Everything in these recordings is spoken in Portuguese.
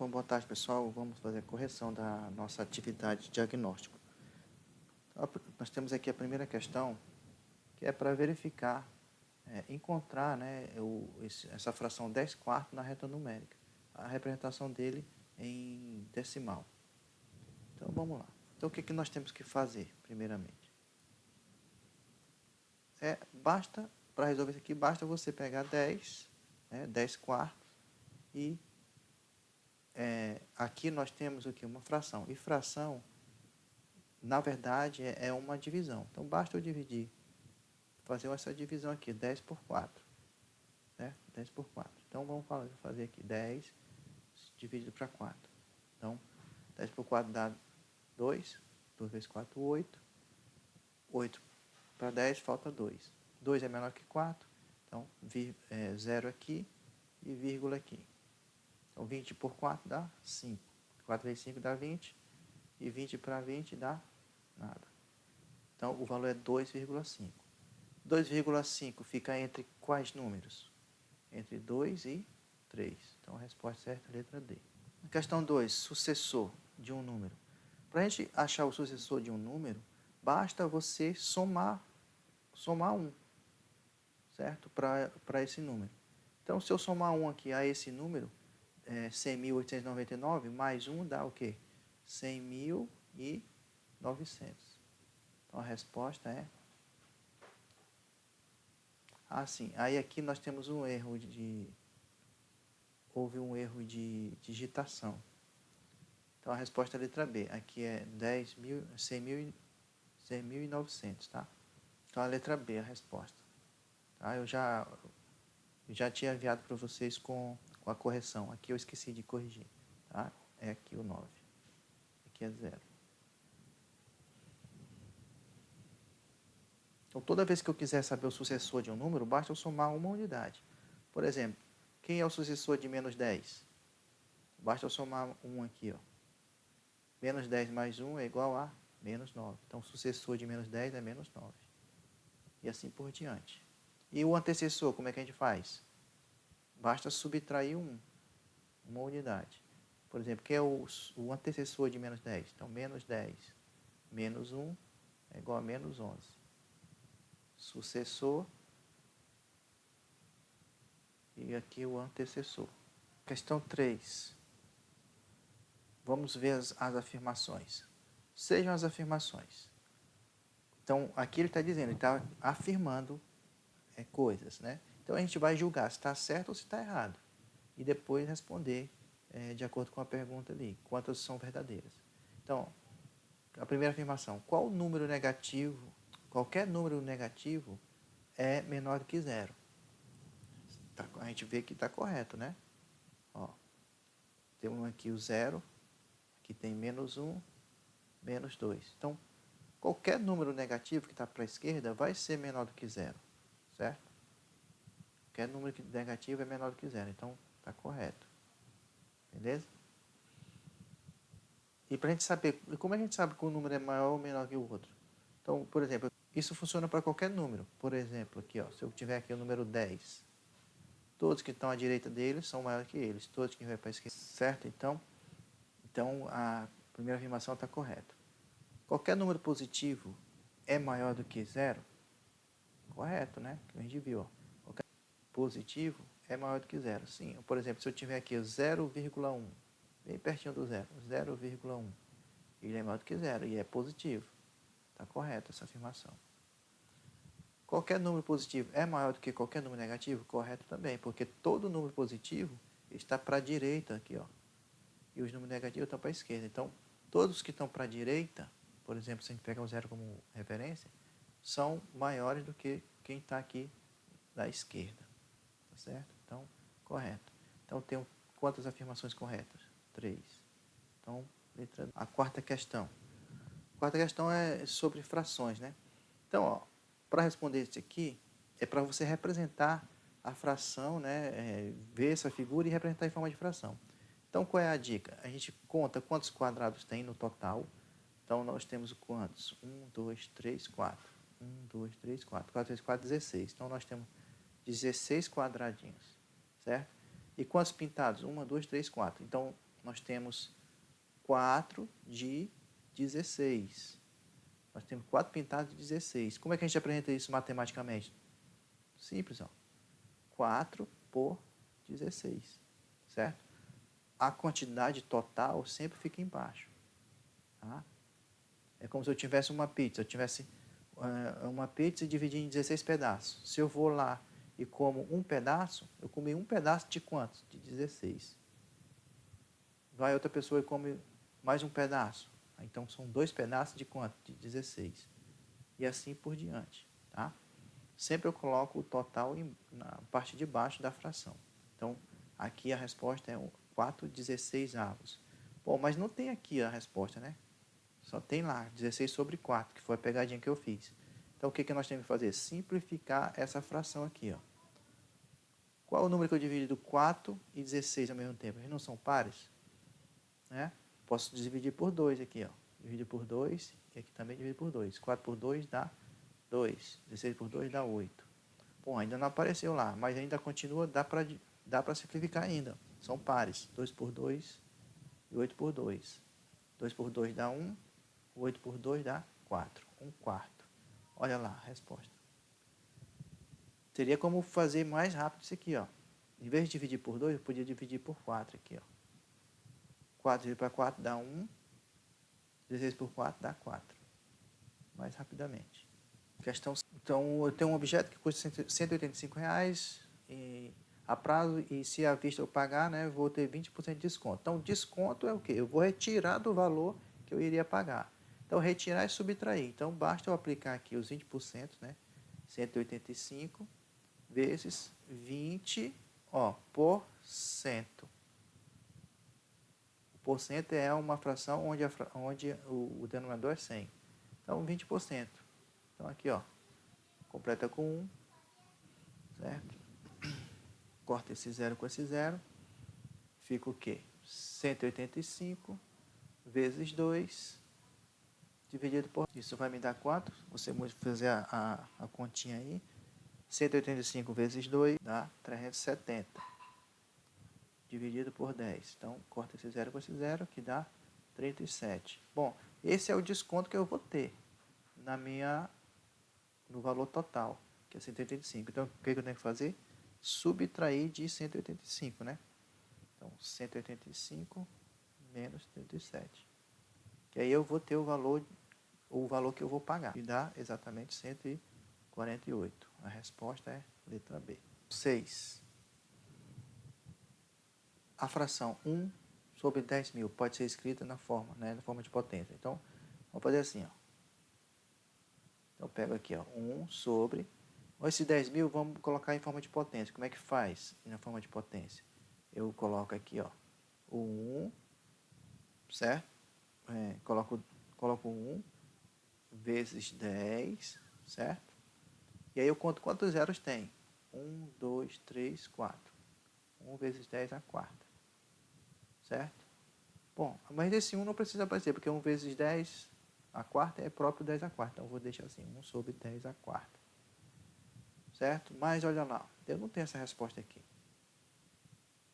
Bom, boa tarde, pessoal. Vamos fazer a correção da nossa atividade de diagnóstico. Então, nós temos aqui a primeira questão, que é para verificar, encontrar, né, essa fração 10/4 na reta numérica, a representação dele em decimal. Então, vamos lá. Então, o que nós temos que fazer, primeiramente? Para resolver isso aqui, basta você pegar 10, 10/4, e aqui nós temos aqui uma fração. E fração, na verdade, é uma divisão. Então, basta eu fazer essa divisão aqui, 10 por 4. Certo? 10 por 4. Então, vamos fazer aqui 10 dividido para 4. Então, 10 por 4 dá 2. 2 vezes 4, 8. 8 para 10, falta 2. 2 é menor que 4. Então, 0 aqui e vírgula aqui. Então, 20 por 4 dá 5. 4 vezes 5 dá 20. E 20 para 20 dá nada. Então, o valor é 2,5. 2,5 fica entre quais números? Entre 2 e 3. Então, a resposta certa é a letra D. Questão 2, sucessor de um número. Para a gente achar o sucessor de um número, basta você somar 1, certo? Para esse número. Então, se eu somar 1 aqui a esse número, 100.899, mais 1 dá o quê? 100.900. Então, a resposta é... sim. Aí aqui nós temos um erro houve um erro de digitação. Então, a resposta é a letra B. Aqui é 100.900, tá? Então, a letra B é a resposta. Tá? Eu já tinha enviado para vocês com a correção. Aqui eu esqueci de corrigir. Tá? É aqui o 9. Aqui é 0. Então, toda vez que eu quiser saber o sucessor de um número, basta eu somar uma unidade. Por exemplo, quem é o sucessor de menos 10? Basta eu somar 1 aqui, ó. Menos 10 mais 1 é igual a menos 9. Então, o sucessor de menos 10 é menos 9. E assim por diante. E o antecessor, como é que a gente faz? Basta subtrair uma unidade. Por exemplo, quem é o antecessor de menos 10? Então, menos 10 menos 1 é igual a menos 11. Sucessor e aqui o antecessor. Questão 3. Vamos ver as afirmações. Sejam as afirmações. Então, aqui ele está dizendo, ele está afirmando coisas, né? Então, a gente vai julgar se está certo ou se está errado. E depois responder de acordo com a pergunta ali, quantas são verdadeiras. Então, a primeira afirmação, qualquer número negativo é menor do que 0. A gente vê que está correto, né? Ó, temos aqui o 0, aqui tem menos 1, menos 2. Então, qualquer número negativo que está para a esquerda vai ser menor do que 0, certo? Qualquer número negativo é menor do que 0, então está correto. Beleza? E para a gente saber, como a gente sabe que um número é maior ou menor que o outro? Então, por exemplo, isso funciona para qualquer número. Por exemplo, aqui, ó, se eu tiver aqui o número 10, todos que estão à direita dele são maiores que eles, todos que vão para a esquerda, certo? Então a primeira afirmação está correta. Qualquer número positivo é maior do que 0? Correto, né? Que a gente viu, ó. Qualquer positivo é maior do que 0. Sim, por exemplo, se eu tiver aqui 0,1, bem pertinho do 0, 0,1, ele é maior do que 0 e é positivo. Está correta essa afirmação. Qualquer número positivo é maior do que qualquer número negativo? Correto também, porque todo número positivo está para a direita aqui, ó. E os números negativos estão para a esquerda. Então, todos que estão para a direita, por exemplo, se a gente pegar o 0 como referência, são maiores do que quem está aqui da esquerda. Tá certo? Então, correto. Então, tem quantas afirmações corretas? 3. Então, letra... A quarta questão. A quarta questão é sobre frações, né? Então, para responder isso aqui, é para você representar a fração, né? Ver essa figura e representar em forma de fração. Então, qual é a dica? A gente conta quantos quadrados tem no total. Então, nós temos quantos? 1, 2, 3, 4. 1, 2, 3, 4. 4 vezes 4, 16. Então, nós temos 16 quadradinhos, certo? E quantos pintados? 1, 2, 3, 4. Então, nós temos 4 de 16. Nós temos 4 pintados de 16. Como é que a gente apresenta isso matematicamente? Simples, ó. 4 por 16, certo? A quantidade total sempre fica embaixo. Tá? É como se eu tivesse uma pizza. Eu tivesse uma pizza dividida em 16 pedaços. Se eu vou lá e como um pedaço, eu comi um pedaço de quantos? De 16. Vai outra pessoa e come mais um pedaço. Então, são 2 pedaços de quanto? De 16. E assim por diante. Tá? Sempre eu coloco o total na parte de baixo da fração. Então, aqui a resposta é 4/16. Bom, mas não tem aqui a resposta, né? Só tem lá, 16 sobre 4, que foi a pegadinha que eu fiz. Então, o que nós temos que fazer? Simplificar essa fração aqui, ó. Qual é o número que eu divido 4 e 16 ao mesmo tempo? Eles não são pares? Né? Posso dividir por 2 aqui, ó. Dividir por 2, e aqui também dividir por 2. 4 por 2 dá 2. 16 por 2 dá 8. Bom, ainda não apareceu lá, mas ainda continua, dá para simplificar ainda. São pares. 2 por 2 e 8 por 2. 2 por 2 dá 1. 8 por 2 dá 4. 1/4. Olha lá a resposta. Teria como fazer mais rápido isso aqui, ó. Em vez de dividir por 2, eu podia dividir por 4 aqui, ó. 4 dividido para 4 dá 1. 16 por 4 dá 4. Mais rapidamente. Então, eu tenho um objeto que custa R$185 a prazo, e se à vista eu pagar, né, eu vou ter 20% de desconto. Então, desconto é o quê? Eu vou retirar do valor que eu iria pagar. Então, retirar e subtrair. Então, basta eu aplicar aqui os 20%, né? 185 vezes 20, ó, por cento. O porcento é uma fração onde o denominador é 100. Então, 20%. Então, aqui, ó, completa com 1, certo? Corta esse zero com esse zero. Fica o quê? 185 vezes 2 dividido por... Isso vai me dar quanto? Você vai fazer a continha aí. 185 vezes 2 dá 370. Dividido por 10. Então, corta esse zero com esse zero, que dá 37. Bom, esse é o desconto que eu vou ter no valor total, que é 185. Então, o que eu tenho que fazer? Subtrair de 185, né? Então, 185 menos 37. Que aí eu vou ter o valor que eu vou pagar. E dá exatamente 148. A resposta é letra B. 6. A fração 1 sobre 10.000 pode ser escrita na forma, né, na forma de potência. Então, vamos fazer assim, ó. Então, eu pego aqui, ó, 1 sobre... Esse 10.000 vamos colocar em forma de potência. Como é que faz na forma de potência? Eu coloco aqui, ó, o 1, certo? Coloco 1 vezes 10, certo? E aí eu conto quantos zeros tem. 1, 2, 3, 4. 1 vezes 10 a quarta. Certo? Bom, mas esse 1 não precisa aparecer, porque 1 vezes 10 a quarta é próprio 10 a quarta. Então, eu vou deixar assim, 1 sobre 10 a quarta. Certo? Mas, olha lá, eu não tenho essa resposta aqui.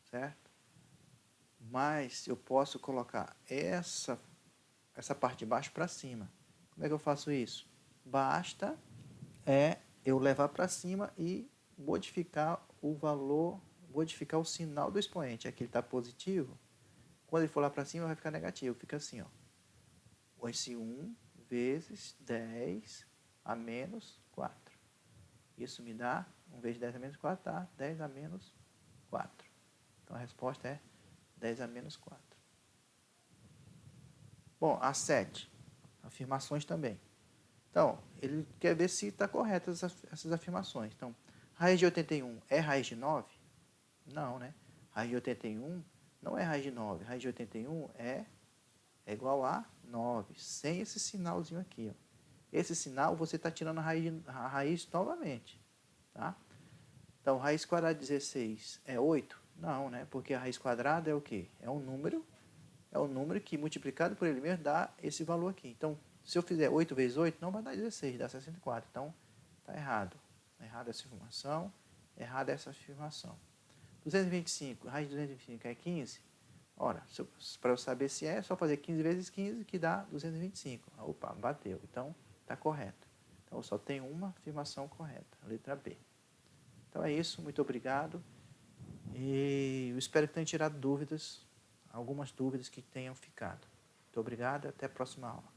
Certo? Mas, eu posso colocar essa parte de baixo para cima. Como é que eu faço isso? Basta eu levar para cima e modificar o valor, modificar o sinal do expoente. Aqui ele está positivo. Quando ele for lá para cima, vai ficar negativo. Fica assim, ó. Esse 1 vezes 10 a menos 4. Isso me dá 1 vezes 10 a menos 4, dá 10 a menos 4. Então, a resposta é 10 a menos 4. Bom, a 7. Afirmações também. Então, ele quer ver se está correto essas afirmações. Então, raiz de 81 é raiz de 9? Não, né? Raiz de 81 não é raiz de 9. Raiz de 81 é igual a 9, sem esse sinalzinho aqui, ó. Esse sinal você está tirando a raiz novamente, tá? Então, raiz quadrada de 16 é 8? Não, né? Porque a raiz quadrada é o quê? É um número que multiplicado por ele mesmo dá esse valor aqui. Então, se eu fizer 8 vezes 8, não vai dar 16, dá 64. Então, está errado. Errada essa afirmação, errada essa afirmação. 225, raiz de 225 é 15? Ora, para eu saber se é só fazer 15 vezes 15, que dá 225. Opa, bateu. Então, está correto. Então, só tem uma afirmação correta, a letra B. Então, é isso. Muito obrigado. E eu espero que tenha tirado dúvidas, algumas dúvidas que tenham ficado. Muito obrigado e até a próxima aula.